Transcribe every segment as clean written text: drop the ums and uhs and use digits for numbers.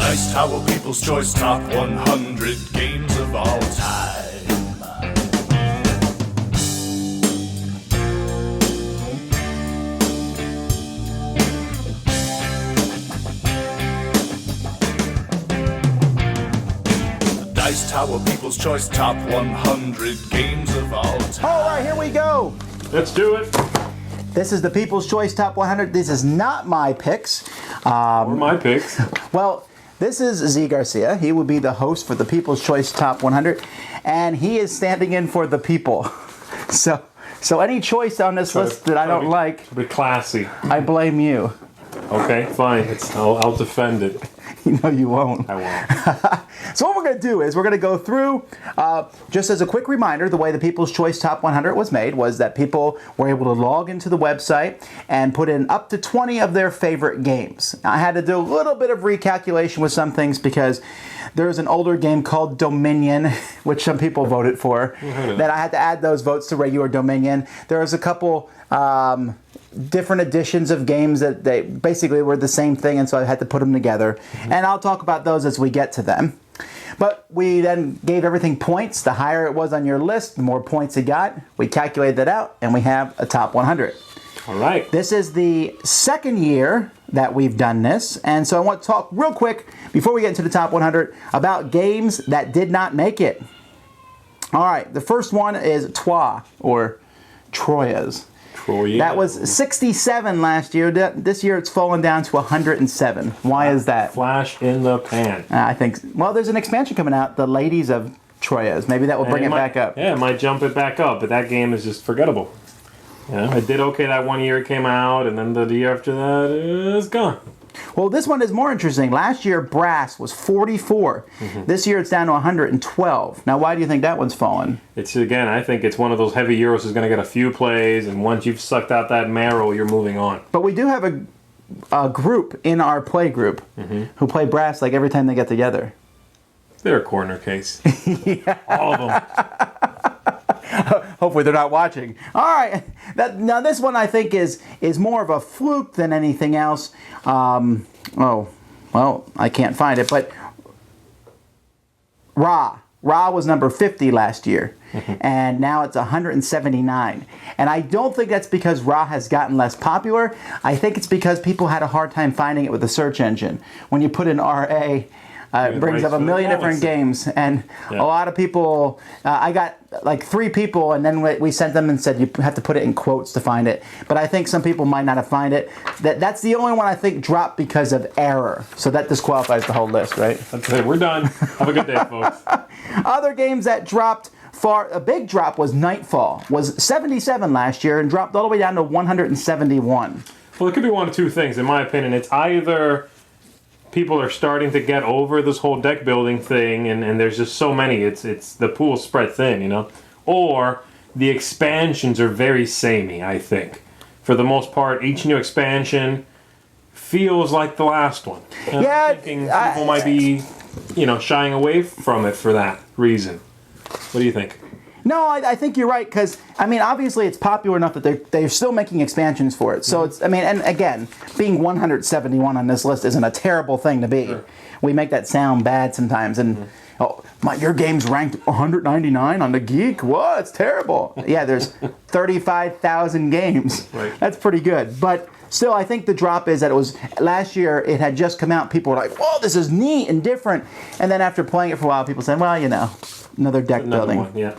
Dice Tower People's Choice Top 100 Games of All Time. Dice Tower People's Choice Top 100 Games of All Time. All right, here we go. Let's do it. This is the People's Choice Top 100. This is not my picks. Or my picks. Well, this is Z Garcia. He will be the host for the People's Choice Top 100, and he is standing in for the people. So any choice on this list that I don't like, Be classy. I blame you. Okay, fine. I'll defend it. You know you won't. I won't. So what we're going to do is we're going to go through, just as a quick reminder, the way the People's Choice Top 100 was made was that people were able to log into the website and put in up to 20 of their favorite games. Now, I had to do a little bit of recalculation with some things because there's an older game called Dominion, which some people voted for, that I had to add those votes to regular Dominion. There was a couple different editions of games that they basically were the same thing, and so I had to put them together. And I'll talk about those as we get to them. But we then gave everything points. The higher it was on your list, the more points it got. We calculated that out, and we have a top 100. All right. This is the second year that we've done this, and so I want to talk real quick, before we get into the top 100, about games that did not make it. All right, the first one is Troyes, or Troyes. That was 67 last year. This year it's fallen down to 107. Why is that? Flash in the pan. I think, well, there's an expansion coming out, The Ladies of Troyes. Maybe that will bring it back up. Yeah, it might jump it back up, but that game is just forgettable. Yeah, it did okay that one year it came out, and then the year after that, it's gone. Well, this one is more interesting. Last year, Brass was 44. This year, it's down to 112. Now, why do you think that one's fallen? It's, again, I think it's one of those heavy Euros that's going to get a few plays, and once you've sucked out that marrow, you're moving on. But we do have a group in our play group who play Brass like every time they get together. They're a corner case. All of them. Hopefully they're not watching. All right. Now this one I think is more of a fluke than anything else. Oh, well, I can't find it. But Ra was number 50 last year. And now it's 179. And I don't think that's because Ra has gotten less popular. I think it's because people had a hard time finding it with the search engine. When you put in RA, it brings up a million different games, and a lot of people, I got like 3 people, and then we sent them and said you have to put it in quotes to find it. But I think some people might not have found it. That's the only one I think dropped because of error. So that disqualifies the whole list, right? That's it. We're done. Have a good day, folks. Other games that dropped a big drop was Nightfall. Was 77 last year and dropped all the way down to 171. Well, it could be one of two things, in my opinion. It's either people are starting to get over this whole deck building thing, and there's just so many. It's the pool spread thin, you know? Or the expansions are very samey, I think. For the most part, each new expansion feels like the last one. And I'm thinking people might be, shying away from it for that reason. What do you think? No, I think you're right, because, obviously it's popular enough that they're still making expansions for it. So it's, and again, being 171 on this list isn't a terrible thing to be. Sure. We make that sound bad sometimes, and your game's ranked 199 on the Geek? What? It's terrible. Yeah, there's 35,000 games. Right. That's pretty good. But still, I think the drop is that it was, last year it had just come out, people were like, whoa, this is neat and different. And then after playing it for a while, people said, well, another deck building. One, yeah.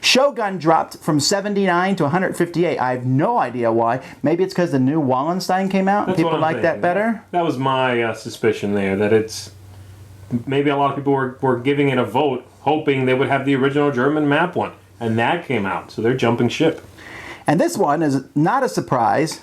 Shogun dropped from 79 to 158. I have no idea why. Maybe it's because the new Wallenstein came out and people like that better? That was my suspicion there, that it's... Maybe a lot of people were giving it a vote, hoping they would have the original German map one. And that came out, so they're jumping ship. And this one is not a surprise,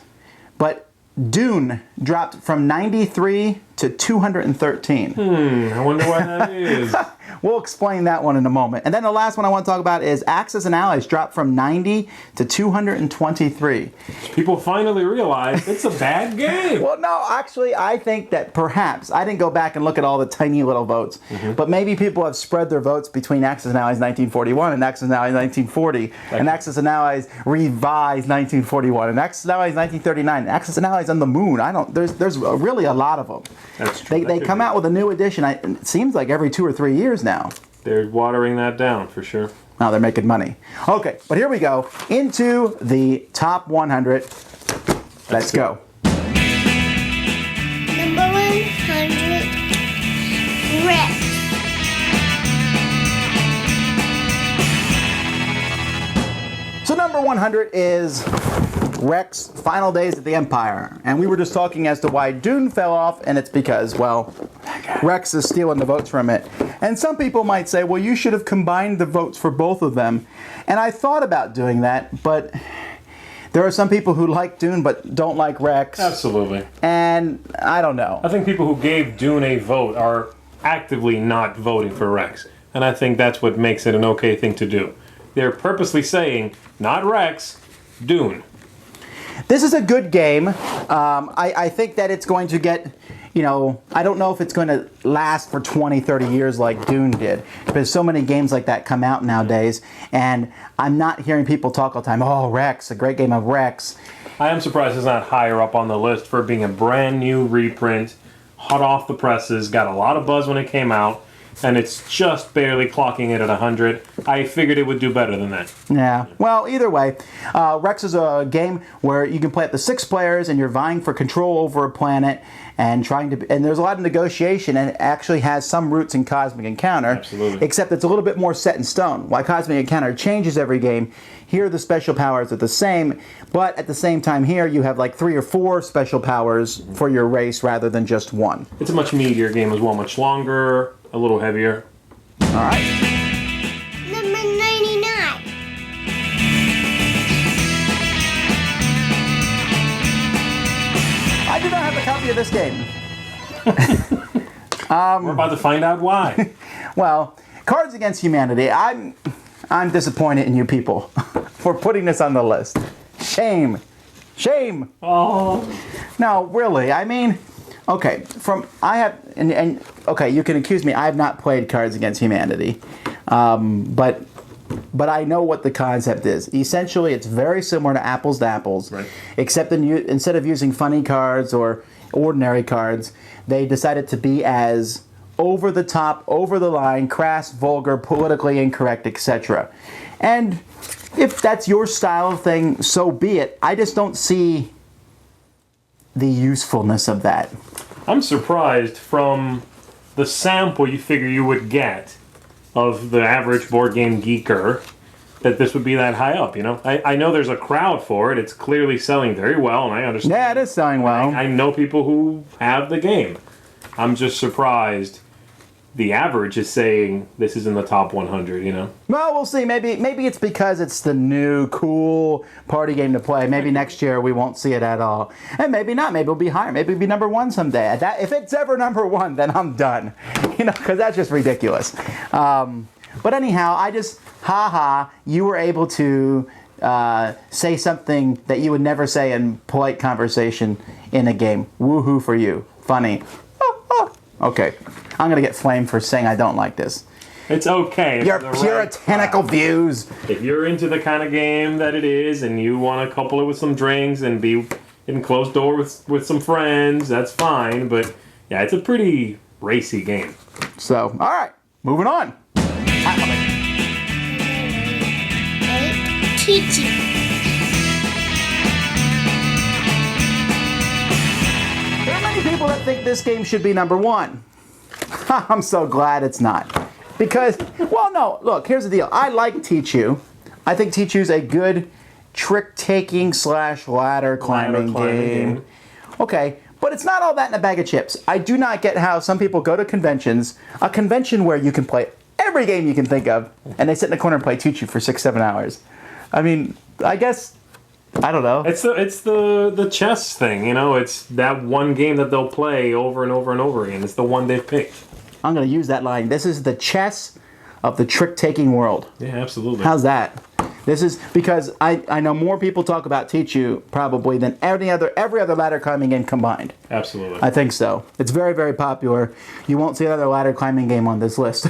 but Dune dropped from 93 to 213. I wonder why that is. we'll explain that one in a moment. And then the last one I want to talk about is Axis and Allies dropped from 90 to 223. People finally realize it's a bad game. Well, no, actually, I think that perhaps, I didn't go back and look at all the tiny little votes, but maybe people have spread their votes between Axis and Allies 1941 and Axis and Allies 1940, and Axis and Allies revised 1941, and Axis and Allies 1939, and Axis and Allies on the Moon. There's really a lot of them. That's true. They come out with a new edition, it seems like every 2 or 3 years now. They're watering that down for sure. Now they're making money. Okay, but here we go into the top 100. Let's go. Number 100, Rex. So number 100 is Rex, Final Days of the Empire. And we were just talking as to why Dune fell off, and it's because, well, Rex is stealing the votes from it. And some people might say, well, you should have combined the votes for both of them. And I thought about doing that, but there are some people who like Dune but don't like Rex. Absolutely. And I don't know. I think people who gave Dune a vote are actively not voting for Rex. And I think that's what makes it an okay thing to do. They're purposely saying, not Rex, Dune. This is a good game. I think that it's going to get, I don't know if it's going to last for 20, 30 years like Dune did. Because so many games like that come out nowadays. And I'm not hearing people talk all the time, oh, Rex, a great game of Rex. I am surprised it's not higher up on the list for being a brand new reprint, hot off the presses, got a lot of buzz when it came out. And it's just barely clocking it at 100. I figured it would do better than that. Yeah. Well, either way, Rex is a game where you can play up to 6 players, and you're vying for control over a planet, and there's a lot of negotiation, and it actually has some roots in Cosmic Encounter. Absolutely. Except it's a little bit more set in stone. While Cosmic Encounter changes every game, here the special powers are the same, but at the same time here you have like 3 or 4 special powers for your race rather than just one. It's a much meatier game as well, much longer, a little heavier. All right. Number 99, I do not have a copy of this game. We're about to find out why. Well, Cards Against Humanity, I'm disappointed in you people for putting this on the list. Shame. Shame. Oh. No, really. I mean, okay, okay, you can accuse me. I have not played Cards Against Humanity, but I know what the concept is. Essentially, it's very similar to Apples, Right. except instead of using funny cards or ordinary cards, they decided to be as over the top, over the line, crass, vulgar, politically incorrect, etc. And if that's your style of thing, so be it. I just don't see the usefulness of that. I'm surprised from the sample you figure you would get of the average board game geeker that this would be that high up, I know there's a crowd for it. It's clearly selling very well, and I understand. Yeah, it is selling well. I know people who have the game. I'm just surprised the average is saying this is in the top 100, Well, we'll see. Maybe it's because it's the new cool party game to play. Maybe next year we won't see it at all. And maybe not. Maybe it'll be higher. Maybe it'll be number 1 someday. If it's ever number 1, then I'm done. Because that's just ridiculous. But anyhow, I just, you were able to say something that you would never say in polite conversation in a game. Woohoo for you. Funny. Okay. I'm going to get flamed for saying I don't like this. It's okay. Your puritanical views. If you're into the kind of game that it is and you want to couple it with some drinks and be in closed door with some friends, that's fine. But yeah, it's a pretty racy game. So, all right. Moving on. 8, Teaching. There are many people that think this game should be number 1. I'm so glad it's not. Because, well, no, look, here's the deal. I like Teach You. I think Teach You's a good trick-taking / ladder climbing game. Okay, but it's not all that in a bag of chips. I do not get how some people go to conventions, a convention where you can play every game you can think of, and they sit in the corner and play Teach You for 6-7 hours. I mean, I guess, I don't know. It's the chess thing, It's that one game that they'll play over and over and over again. It's the one they've picked. I'm going to use that line. This is the chess of the trick-taking world. Yeah, absolutely. How's that? This is because I know more people talk about Teach You probably than every other ladder climbing game combined. Absolutely. I think so. It's very, very popular. You won't see another ladder climbing game on this list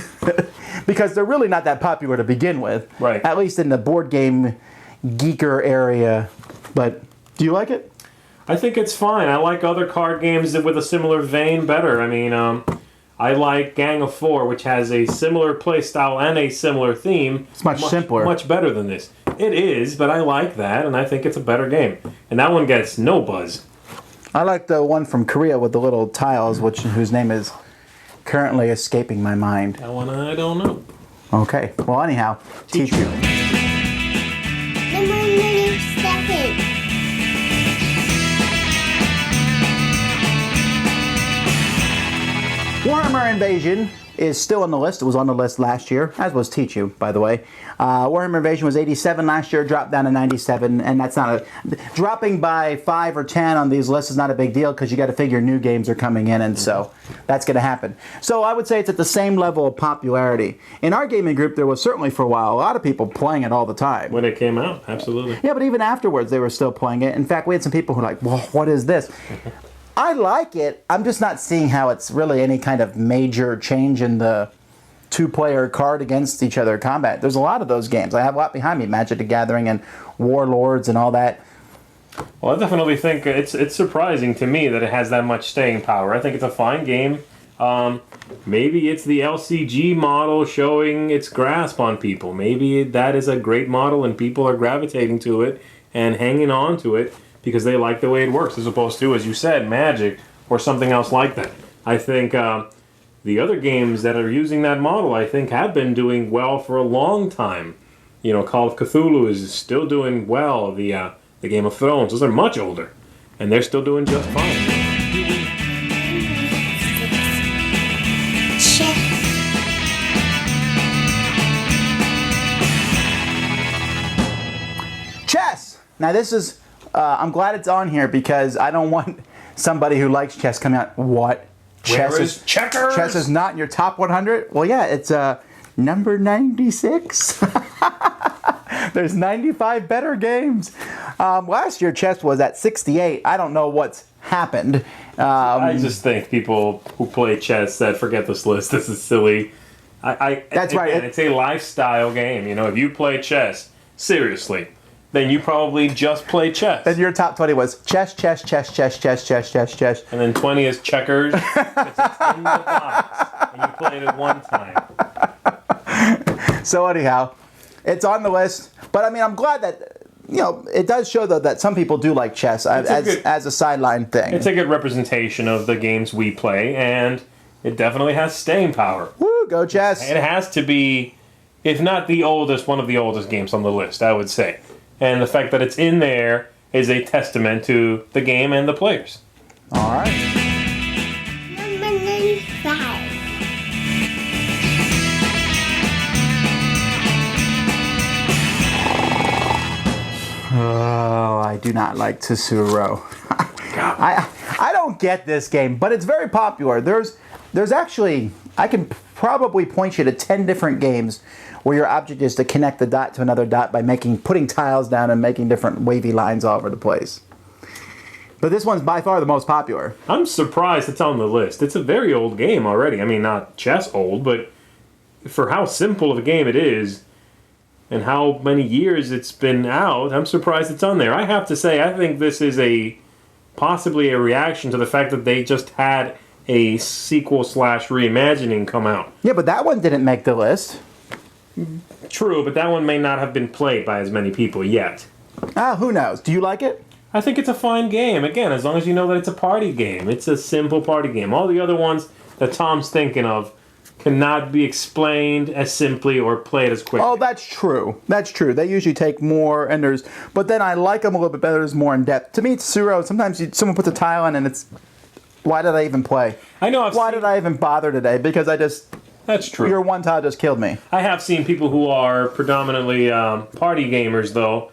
because they're really not that popular to begin with. Right. At least in the board game geeker area. But do you like it? I think it's fine. I like other card games with a similar vein better. I mean, I like Gang of Four, which has a similar play style and a similar theme. It's much simpler. Much better than this. It is, but I like that, and I think it's a better game. And that one gets no buzz. I like the one from Korea with the little tiles, whose name is currently escaping my mind. That one I don't know. Okay. Well, anyhow, Teach You. Number 97. Warhammer Invasion is still on the list. It was on the list last year, as was Teach You, by the way. Warhammer Invasion was 87 last year, dropped down to 97, and that's not a... Dropping by 5 or 10 on these lists is not a big deal because you got to figure new games are coming in, and so that's going to happen. So I would say it's at the same level of popularity. In our gaming group, there was certainly for a while a lot of people playing it all the time. When it came out, absolutely. Yeah, but even afterwards, they were still playing it. In fact, we had some people who were like, well, what is this? I like it. I'm just not seeing how it's really any kind of major change in the two-player card against each other combat. There's a lot of those games. I have a lot behind me, Magic the Gathering and Warlords and all that. Well, I definitely think it's surprising to me that it has that much staying power. I think it's a fine game. Maybe it's the LCG model showing its grasp on people. Maybe that is a great model and people are gravitating to it and hanging on to it because they like the way it works, as opposed to, as you said, Magic or something else like that. I think the other games that are using that model, I think, have been doing well for a long time. You know, Call of Cthulhu is still doing well. The Game of Thrones, those are much older, and they're still doing just fine. Check. Chess! Now this is, I'm glad it's on here because I don't want somebody who likes chess coming out, what? Where is checkers? Chess is not in your top 100? Well, yeah, it's number 96. There's 95 better games. Last year, chess was at 68. I don't know what's happened. I just think people who play chess that forget this list. This is silly. That's right. Again, it's a lifestyle game. You know, if you play chess seriously, then you probably just play chess. And your top 20 was chess, chess, chess, chess, chess, chess, chess, chess. And then 20 is checkers. It's in the box, and you played it one time. So anyhow, it's on the list. But I mean, I'm glad that, you know, it does show though that some people do like chess as a sideline thing. It's a good representation of the games we play, and it definitely has staying power. Woo, go chess. It has to be, if not the oldest, one of the oldest games on the list, I would say. And the fact that it's in there is a testament to the game and the players. All right. Number 95. Oh, I do not like Tsuro. I don't get this game, but it's very popular. There's actually, I can probably point you to 10 different games where your object is to connect the dot to another dot by putting tiles down and making different wavy lines all over the place. But this one's by far the most popular. I'm surprised it's on the list. It's a very old game already. I mean, not chess old, but for how simple of a game it is and how many years it's been out, I'm surprised it's on there. I have to say, I think this is possibly a reaction to the fact that they just had a sequel / reimagining come out. Yeah, but that one didn't make the list. True, but that one may not have been played by as many people yet. Who knows? Do you like it? I think it's a fine game. Again, as long as you know that it's a party game. It's a simple party game. All the other ones that Tom's thinking of cannot be explained as simply or played as quickly. Oh, that's true. That's true. They usually take more, but then I like them a little bit better. There's more in depth. To me, it's Tsuro. Sometimes someone puts a tile in and it's, why did I even play? I know. Why did I even bother today? Because That's true. your one tile just killed me. I have seen people who are predominantly party gamers, though,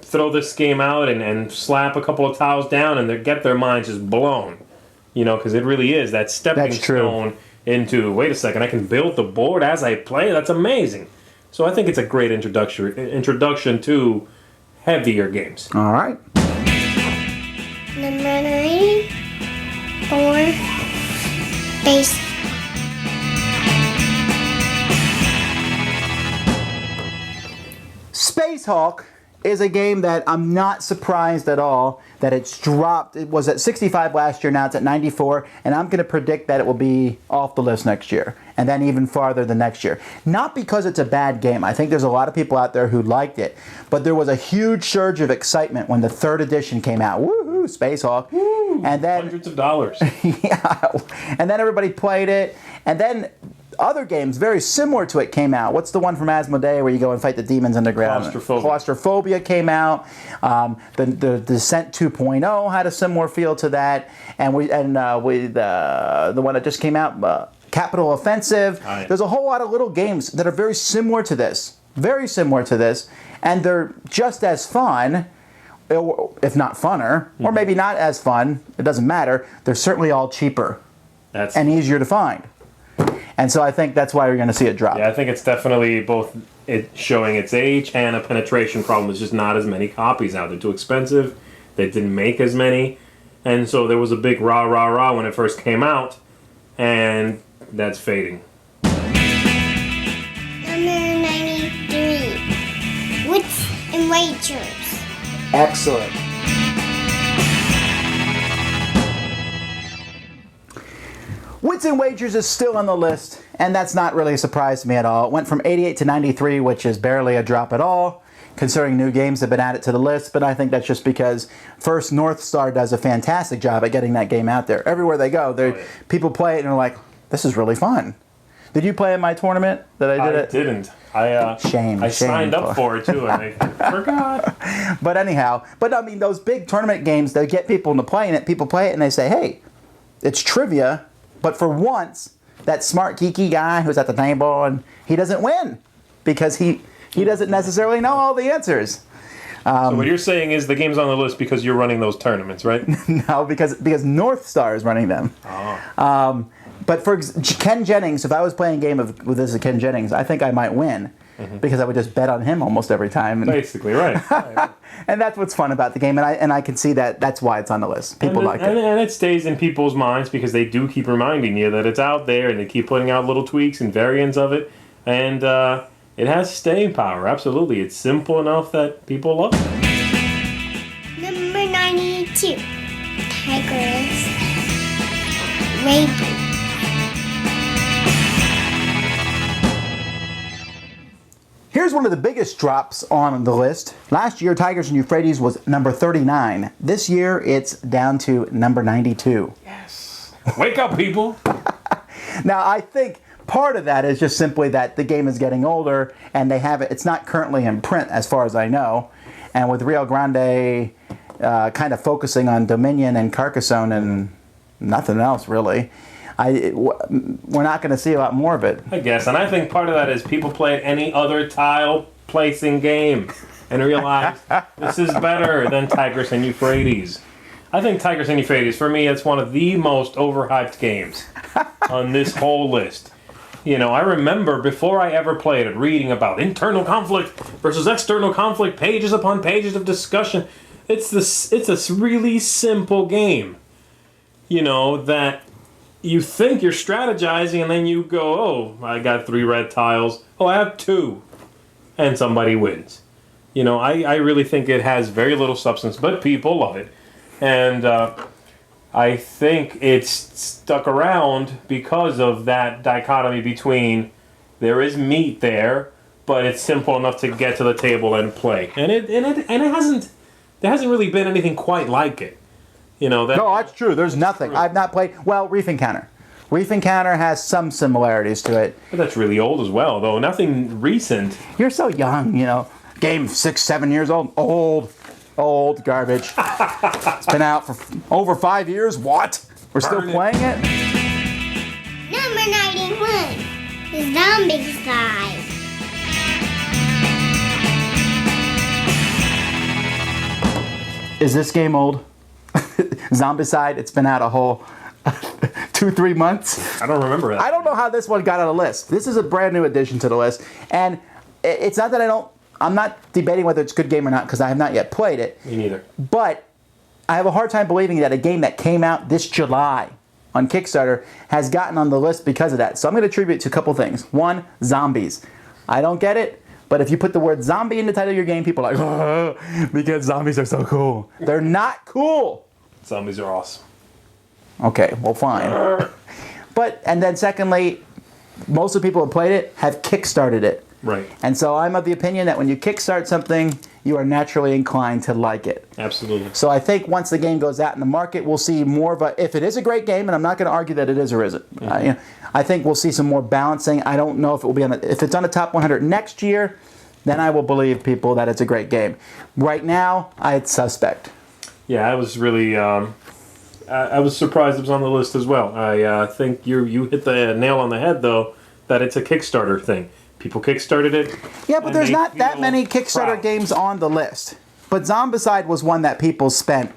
throw this game out and slap a couple of tiles down and get their minds just blown. You know, because it really is that stepping That's true. stone into, wait a second, I can build the board as I play. That's amazing. So I think it's a great introduction to heavier games. All right. Number 94. Base. Space Hulk is a game that I'm not surprised at all that it's dropped. It was at 65 last year, now it's at 94, and I'm going to predict that it will be off the list next year, and then even farther the next year. Not because it's a bad game. I think there's a lot of people out there who liked it, but there was a huge surge of excitement when the 3rd edition came out. Woohoo, Space Hulk. Woo, and then hundreds of dollars. yeah, and then everybody played it, and then other games very similar to it came out. What's the one from Asmodee where you go and fight the demons underground? Claustrophobia. Claustrophobia came out. The Descent 2.0 had a similar feel to that, and the one that just came out, Capital Offensive. Right. There's a whole lot of little games that are very similar to this, and they're just as fun, if not funner, or maybe not as fun. It doesn't matter. They're certainly all cheaper and easier to find. And so I think that's why we're going to see it drop. Yeah, I think it's definitely both it showing its age and a penetration problem. There's just not as many copies out. They're too expensive. They didn't make as many. And so there was a big rah, rah, rah when it first came out. And that's fading. Number 93. Wits and Wagers. Excellent. Wits and Wagers is still on the list, and that's not really a surprise to me at all. It went from 88 to 93, which is barely a drop at all, considering new games have been added to the list, but I think that's just because, first, North Star does a fantastic job at getting that game out there. Everywhere they go, people play it and they're like, this is really fun. Did you play in my tournament that I did it? I didn't. Shame. I signed up for it, too, and I forgot. But anyhow, I mean, those big tournament games, they get people into playing it, people play it, and they say, hey, it's trivia. But for once, that smart, geeky guy who's at the table, and he doesn't win because he doesn't necessarily know all the answers. So what you're saying is the game's on the list because you're running those tournaments, right? No, because North Star is running them. Oh. But for Ken Jennings, if I was playing a game with this Ken Jennings, I think I might win because I would just bet on him almost every time. And, Basically, right. and that's what's fun about the game, and I can see that's why it's on the list. People like it. And it stays in people's minds because they do keep reminding you that it's out there, and they keep putting out little tweaks and variants of it. And it has staying power, absolutely. It's simple enough that people love it. Number 92. Tigers. Raven. Here's one of the biggest drops on the list. Last year, Tigers and Euphrates was number 39. This year, it's down to number 92. Yes. Wake up, people. Now, I think part of that is just simply that the game is getting older, and it's not currently in print, as far as I know. And with Rio Grande kind of focusing on Dominion and Carcassonne and nothing else, really, we're not going to see a lot more of it. I guess, and I think part of that is people play any other tile placing game and realize this is better than Tigris and Euphrates. I think Tigris and Euphrates, for me, it's one of the most overhyped games on this whole list. You know, I remember before I ever played it, reading about internal conflict versus external conflict, pages upon pages of discussion. It's a really simple game, you know, that you think you're strategizing, and then you go, oh, I got 3 red tiles. Oh, I have 2. And somebody wins. You know, I really think it has very little substance, but people love it. And I think it's stuck around because of that dichotomy between there is meat there, but it's simple enough to get to the table and play. And there hasn't really been anything quite like it. You know, No, that's true. There's nothing. I've not played... Well, Reef Encounter. Reef Encounter has some similarities to it. But that's really old as well, though. Nothing recent. You're so young, you know. Game 6, 7 years old. Old garbage. It's been out for over 5 years. What? We're still playing it? Number 91. The Zombie Side. Is this game old? Zombicide, it's been out a whole 2-3 months. I don't remember that. I don't know how this one got on the list. This is a brand new addition to the list, and it's not that I'm not debating whether it's a good game or not because I have not yet played it. Me neither. But I have a hard time believing that a game that came out this July on Kickstarter has gotten on the list because of that. So I'm going to attribute it to a couple things. One, zombies. I don't get it, but if you put the word zombie in the title of your game, people are like, oh, because zombies are so cool. They're not cool. Zombies are awesome. Okay, well, fine. But, and then secondly, most of the people who played it have kickstarted it. Right. And so I'm of the opinion that when you kickstart something, you are naturally inclined to like it. Absolutely. So I think once the game goes out in the market, we'll see more of a, if it is a great game, and I'm not going to argue that it is or isn't. I think we'll see some more balancing. I don't know if it will be on if it's on the top 100 next year, then I will believe people that it's a great game. Right now, I'd suspect. Yeah, I was really, I was surprised it was on the list as well. I think you hit the nail on the head, though, that it's a Kickstarter thing. People kickstarted it. Yeah, but there's they not that feel many Kickstarter proud. games on the list. But Zombicide was one that people spent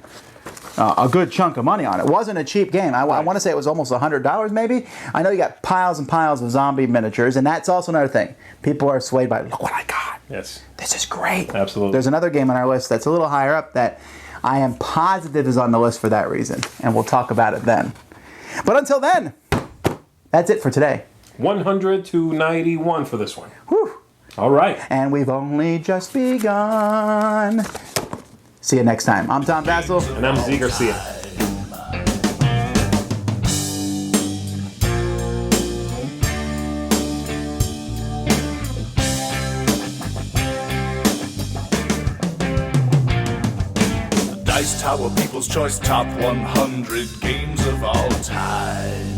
a good chunk of money on. It wasn't a cheap game. I want to say it was almost $100 maybe. I know you got piles and piles of zombie miniatures, and that's also another thing. People are swayed by, look what I got. Yes. This is great. Absolutely. There's another game on our list that's a little higher up that I am positive is on the list for that reason, and we'll talk about it then. But until then, that's it for today. 100 to 91 for this one. Whew. All right. And we've only just begun. See you next time. I'm Tom Vassell. And I'm Z Garcia. Dice Tower People's Choice Top 100 Games of All Time.